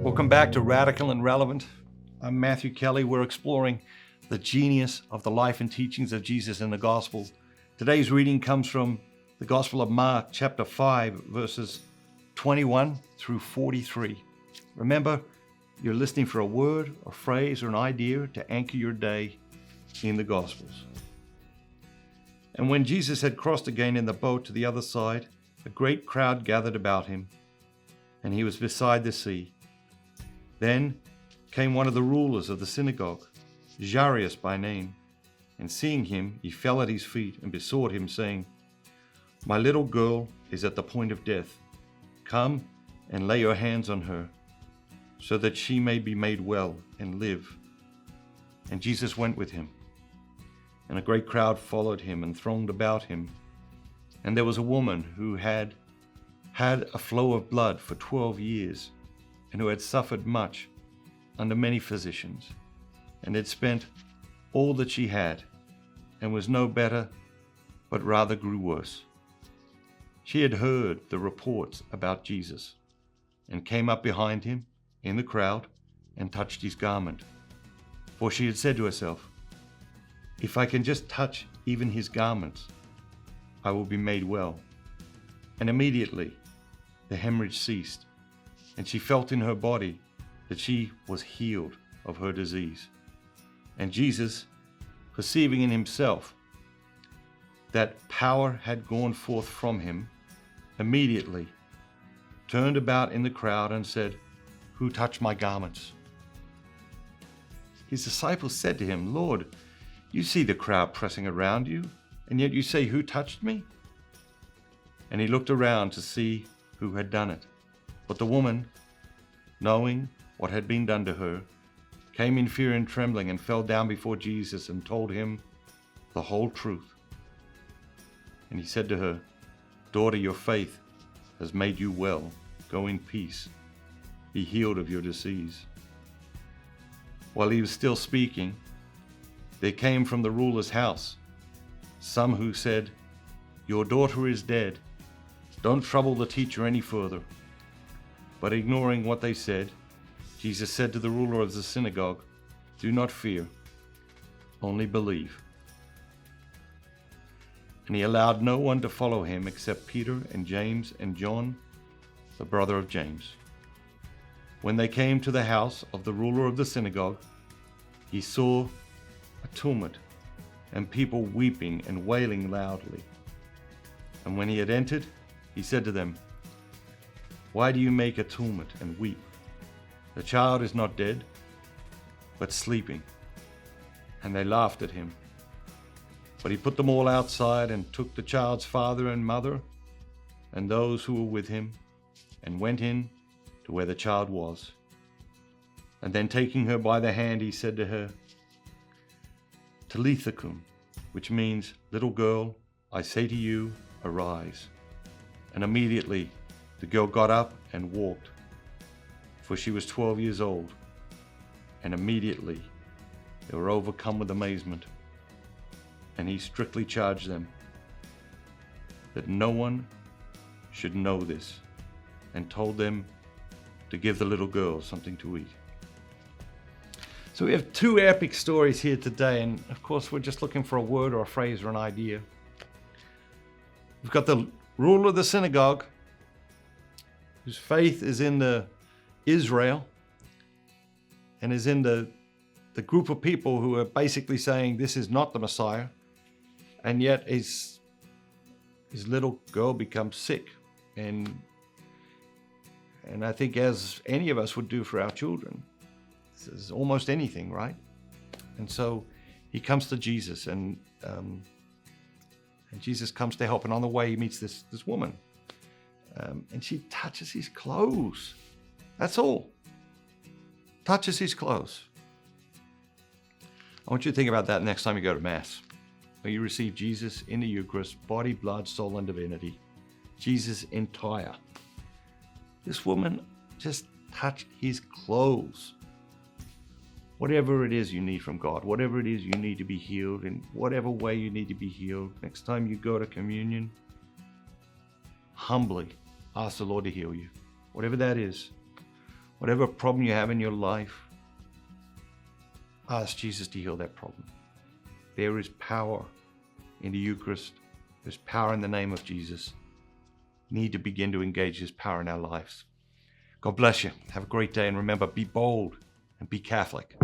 Welcome back to Radical and Relevant. I'm Matthew Kelly. We're exploring the genius of the life and teachings of Jesus in the gospel. Today's reading comes from the Gospel of Mark, chapter 5, verses 21 through 43. Remember, you're listening for a word, a phrase, or an idea to anchor your day in the Gospels. And when Jesus had crossed again in the boat to the other side, a great crowd gathered about him, and he was beside the sea. Then came one of the rulers of the synagogue, Jairus by name, and seeing him, he fell at his feet and besought him, saying, "My little girl is at the point of death. Come and lay your hands on her, so that she may be made well and live." And Jesus went with him, and a great crowd followed him and thronged about him. And there was a woman who had a flow of blood for 12 years, and who had suffered much under many physicians, and had spent all that she had, and was no better, but rather grew worse. She had heard the reports about Jesus, and came up behind him in the crowd, and touched his garment. For she had said to herself, "If I can just touch even his garments, I will be made well." And immediately the hemorrhage ceased, and she felt in her body that she was healed of her disease. And Jesus, perceiving in himself that power had gone forth from him, immediately turned about in the crowd and said, "Who touched my garments?" His disciples said to him, "Lord, you see the crowd pressing around you, and yet you say, 'Who touched me?'" And he looked around to see who had done it. But the woman, knowing what had been done to her, came in fear and trembling, and fell down before Jesus and told him the whole truth. And he said to her, "Daughter, your faith has made you well. Go in peace. Be healed of your disease." While he was still speaking, there came from the ruler's house some who said, "Your daughter is dead. Don't trouble the teacher any further." But ignoring what they said, Jesus said to the ruler of the synagogue, "Do not fear, only believe." And he allowed no one to follow him except Peter and James and John, the brother of James. When they came to the house of the ruler of the synagogue, he saw a tumult and people weeping and wailing loudly. And when he had entered, he said to them, "Why do you make a tumult and weep? The child is not dead, but sleeping." And they laughed at him. But he put them all outside, and took the child's father and mother and those who were with him, and went in to where the child was. And then taking her by the hand, he said to her, "Talitha cum," which means, "Little girl, I say to you, arise." And immediately the girl got up and walked, for she was 12 years old. And immediately they were overcome with amazement. And he strictly charged them that no one should know this, and told them to give the little girl something to eat. So we have two epic stories here today, and of course we're just looking for a word or a phrase or an idea. We've got the ruler of the synagogue, whose faith is in Israel, and is in the group of people who are basically saying this is not the Messiah, and yet his little girl becomes sick, and I think, as any of us would do for our children, this is almost anything, right? And so he comes to Jesus, and Jesus comes to help. And on the way, he meets this woman, and she touches his clothes. That's all. Touches his clothes. I want you to think about that next time you go to Mass, where you receive Jesus in the Eucharist, body, blood, soul, and divinity. Jesus entire. This woman just touched his clothes. Whatever it is you need from God, whatever it is you need to be healed, in whatever way you need to be healed, next time you go to communion, humbly ask the Lord to heal you. Whatever that is. whatever problem you have in your life, ask Jesus to heal that problem. There is power in the Eucharist. There's power in the name of Jesus. We need to begin to engage His power in our lives. God bless you. Have a great day. And remember, be bold and be Catholic.